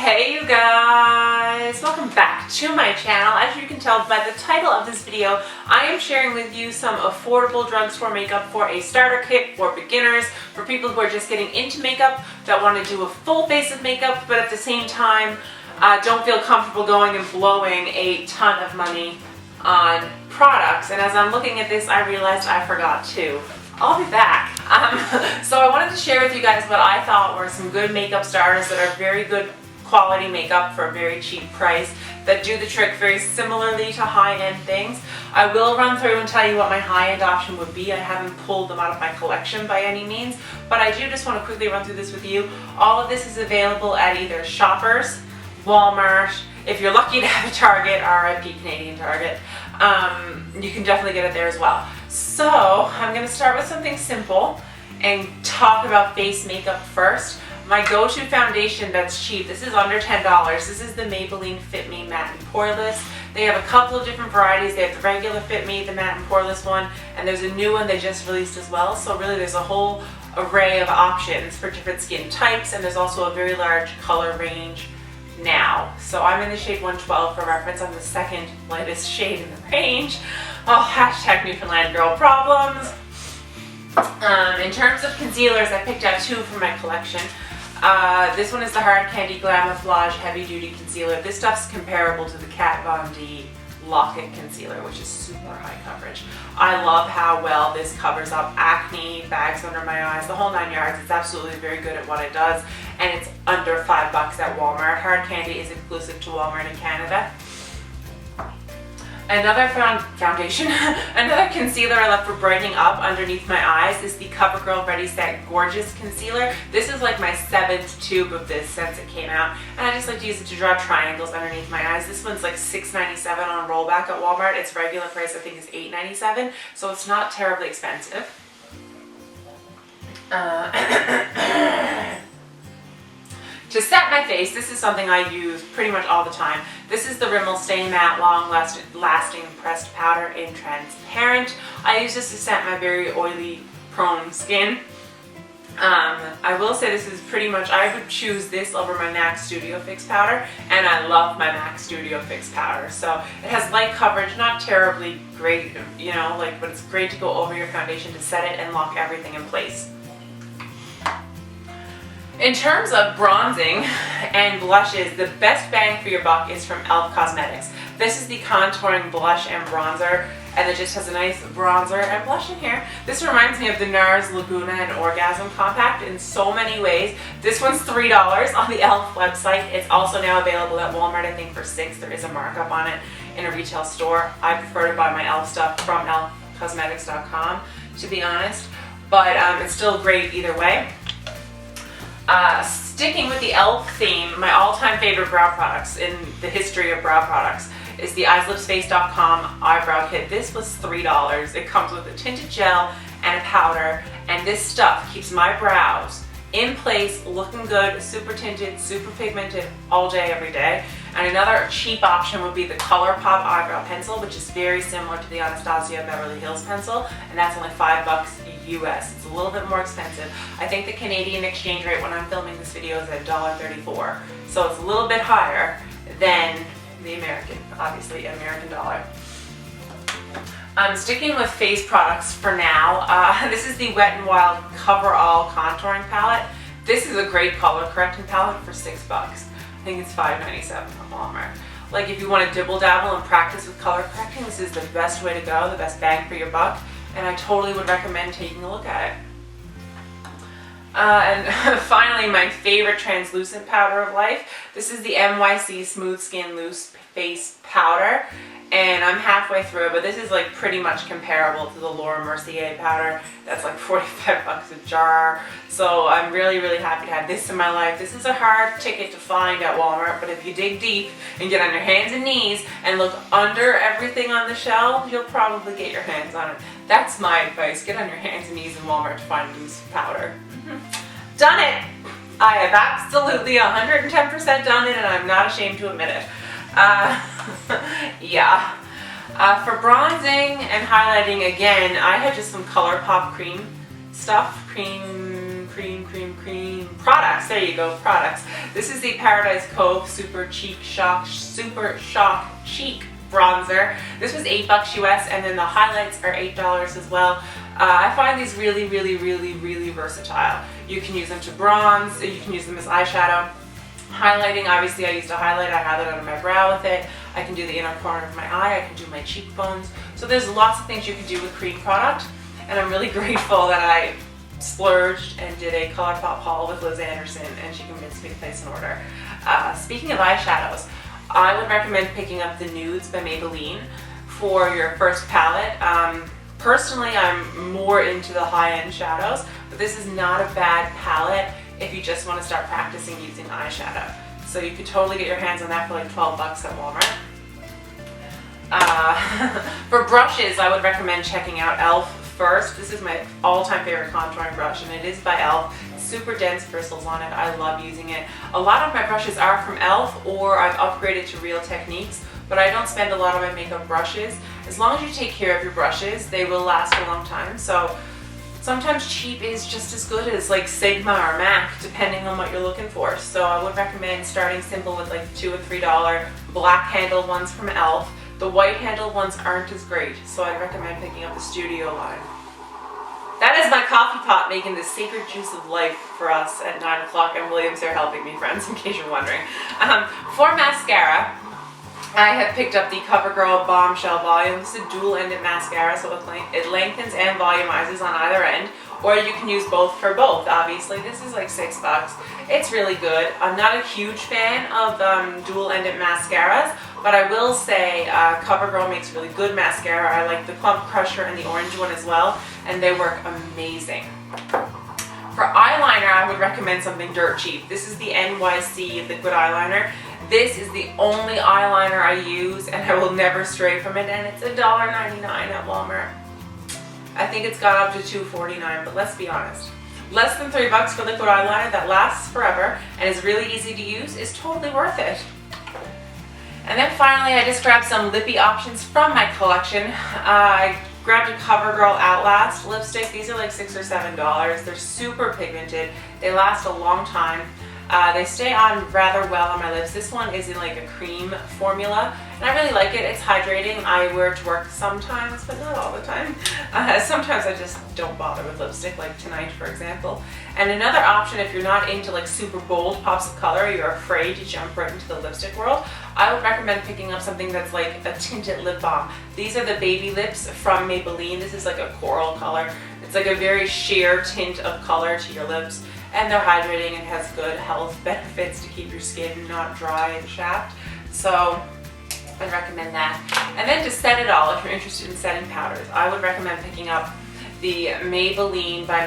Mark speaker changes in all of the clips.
Speaker 1: Hey you guys! Welcome back to my channel. As you can tell by the title of this video, I am sharing with you some affordable drugstore makeup for a starter kit for beginners, for people who are just getting into makeup, that want to do a full face of makeup, but at the same time don't feel comfortable going and blowing a ton of money on products. And as I'm looking at this, I realized I forgot to. I'll be back. So I wanted to share with you guys what I thought were some good makeup starters that are very good quality makeup for a very cheap price, that do the trick very similarly to high-end things. I will run through and tell you what my high-end option would be. I haven't pulled them out of my collection by any means, but I do just want to quickly run through this with you. All of this is available at either Shoppers, Walmart. If you're lucky to have a Target, RIP Canadian Target, you can definitely get it there as well. So I'm going to start with something simple and talk about face makeup first. My go-to foundation that's cheap, this is under $10. This is the Maybelline Fit Me Matte and Poreless. They have a couple of different varieties. They have the regular Fit Me, the matte and poreless one, and there's a new one they just released as well. So really there's a whole array of options for different skin types, and there's also a very large color range now. So I'm in the shade 112 for reference. I'm the second lightest shade in the range. Oh, hashtag Newfoundland girl problems. In terms of concealers, I picked out two from my collection. This one is the Hard Candy Glamoflauge Heavy Duty Concealer. This stuff's comparable to the Kat Von D Lock-It Concealer, which is super high coverage. I love how well this covers up acne, bags under my eyes, the whole 9 yards. It's absolutely very good at what it does, and it's under $5 at Walmart. Hard Candy is exclusive to Walmart in Canada. Another foundation, another concealer I love for brightening up underneath my eyes is the Covergirl Ready Set Gorgeous Concealer. This is like my 7th tube of this since it came out, and I just like to use it to draw triangles underneath my eyes. This one's like $6.97 on rollback at Walmart. Its regular price I think is $8.97, so it's not terribly expensive. To set my face, this is something I use pretty much all the time. This is the Rimmel Stay Matte Long Lasting Pressed Powder in Transparent. I use this to set my very oily, prone skin. I will say this is pretty much, I would choose this over my MAC Studio Fix powder, and I love my MAC Studio Fix powder. So it has light coverage, not terribly great, you know, but it's great to go over your foundation to set it and lock everything in place. In terms of bronzing and blushes, the best bang for your buck is from E.L.F Cosmetics. This is the contouring blush and bronzer, and it just has a nice bronzer and blush in here. This reminds me of the NARS Laguna and Orgasm Compact in so many ways. This one's $3 on the E.L.F website. It's also now available at Walmart, I think, for $6. There is a markup on it in a retail store. I prefer to buy my E.L.F stuff from elfcosmetics.com, to be honest, but it's still great either way. Sticking with the E.L.F theme, my all-time favorite brow products in the history of brow products is the EyeslipsFace.com Eyebrow Kit. This was $3. It comes with a tinted gel and a powder, and this stuff keeps my brows in place, looking good, super tinted, super pigmented, all day, every day. And another cheap option would be the Colourpop Eyebrow Pencil, which is very similar to the Anastasia Beverly Hills Pencil, and that's only $5 US. It's a little bit more expensive. I think the Canadian exchange rate when I'm filming this video is at $1.34, so it's a little bit higher than the American, obviously, American dollar. I'm sticking with face products for now. This is the Wet n Wild Coverall Contouring Palette. This is a great color correcting palette for $6. I think it's $5.97 on Walmart. Like, if you want to dibble dabble and practice with color correcting, this is the best way to go, the best bang for your buck, and I totally would recommend taking a look at it. And finally, my favorite translucent powder of life. This is the NYC Smooth Skin Loose Face Powder, and I'm halfway through it, but this is like pretty much comparable to the Laura Mercier powder. That's like $45 a jar. So I'm really, really happy to have this in my life. This is a hard ticket to find at Walmart, but if you dig deep and get on your hands and knees and look under everything on the shelf, you'll probably get your hands on it. That's my advice. Get on your hands and knees in Walmart to find loose powder. Done it! I have absolutely 110% done it, and I'm not ashamed to admit it. Yeah. For bronzing and highlighting, again, I had just some Colourpop cream stuff. Cream products. There you go, products. This is the Paradise Cove Super Shock Cheek Bronzer. This was $8 US, and then the highlights are $8 as well. I find these really versatile. You can use them to bronze, you can use them as eyeshadow. Highlighting, obviously I used a highlight, I have it under my brow with it. I can do the inner corner of my eye, I can do my cheekbones. So there's lots of things you can do with cream product, and I'm really grateful that I splurged and did a Colourpop haul with Liz Anderson, and she convinced me to place an order. Speaking of eyeshadows, I would recommend picking up the Nudes by Maybelline for your first palette. Personally, I'm more into the high-end shadows, but this is not a bad palette if you just want to start practicing using eyeshadow. So you could totally get your hands on that for like 12 bucks at Walmart. For brushes, I would recommend checking out E.L.F first. This is my all-time favorite contouring brush, and it is by E.L.F. Super dense bristles on it. I love using it. A lot of my brushes are from E.L.F. or I've upgraded to Real Techniques, but I don't spend a lot of my makeup brushes. As long as you take care of your brushes, they will last a long time. So sometimes cheap is just as good as like Sigma or MAC, depending on what you're looking for. So I would recommend starting simple with like $2 or $3 black handled ones from E.L.F. The white handled ones aren't as great, so I'd recommend picking up the Studio line. That is my coffee pot making the sacred juice of life for us at 9 o'clock, and William's here helping me, friends, in case you're wondering. For mascara, I have picked up the Covergirl Bombshell Volume. This is a dual-ended mascara, so it lengthens and volumizes on either end, or you can use both for both, obviously. This is like $6. It's really good. I'm not a huge fan of dual-ended mascaras, but I will say Covergirl makes really good mascara. I like the Plump Crusher and the orange one as well, and they work amazing. For eyeliner, I would recommend something dirt cheap. This is the NYC Liquid Eyeliner. This is the only eyeliner I use, and I will never stray from it, and it's $1.99 at Walmart. I think it's gone up to $2.49, but let's be honest. Less than $3 for liquid eyeliner that lasts forever and is really easy to use is totally worth it. And then finally, I just grabbed some lippy options from my collection. I grabbed a Covergirl Outlast lipstick. These are like $6 or $7. They're super pigmented. They last a long time. They stay on rather well on my lips. This one is in like a cream formula, and I really like it. It's hydrating. I wear it to work sometimes, but not all the time. Sometimes I just don't bother with lipstick, like tonight, for example. And another option, if you're not into like super bold pops of color, you're afraid to jump right into the lipstick world, I would recommend picking up something that's like a tinted lip balm. These are the Babylips from Maybelline. This is like a coral color. It's like a very sheer tint of color to your lips. And they're hydrating and has good health benefits to keep your skin not dry and chapped. So I'd recommend that. And then to set it all, if you're interested in setting powders, I would recommend picking up the Maybelline by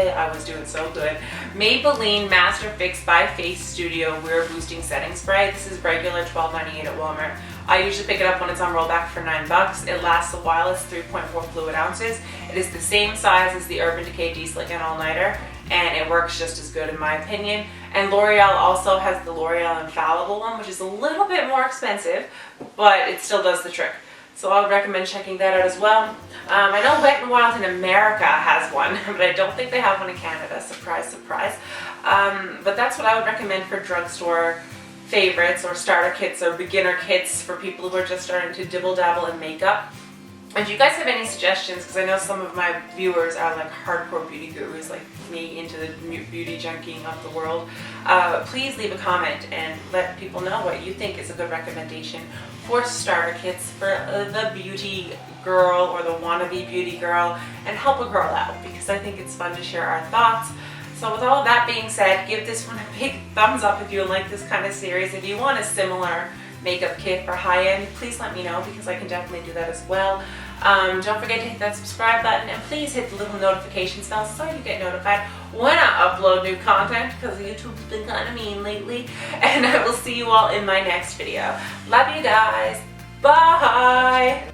Speaker 1: I was doing so good. Maybelline Master Fix by Face Studio Wear Boosting Setting Spray. This is regular $12.98 at Walmart. I usually pick it up when it's on rollback for $9. It lasts a while. It's 3.4 fluid ounces. It is the same size as the Urban Decay De-Slick and All Nighter, and it works just as good in my opinion. And L'Oreal also has the L'Oreal Infallible one, which is a little bit more expensive, but it still does the trick. So I would recommend checking that out as well. I know Wet n Wild in America has one, but I don't think they have one in Canada. Surprise, surprise. But that's what I would recommend for drugstore favorites or starter kits or beginner kits for people who are just starting to dibble-dabble in makeup. If you guys have any suggestions, because I know some of my viewers are like hardcore beauty gurus like me, into the beauty junking of the world, please leave a comment and let people know what you think is a good recommendation for starter kits for the beauty girl or the wannabe beauty girl, and help a girl out, because I think it's fun to share our thoughts. So with all of that being said, give this one a big thumbs up if you like this kind of series. If you want a similar makeup kit for high-end, please let me know, because I can definitely do that as well. Don't forget to hit that subscribe button, and please hit the little notification bell so you get notified when I upload new content, because YouTube's been kind of mean lately. And I will see you all in my next video. Love you guys. Bye!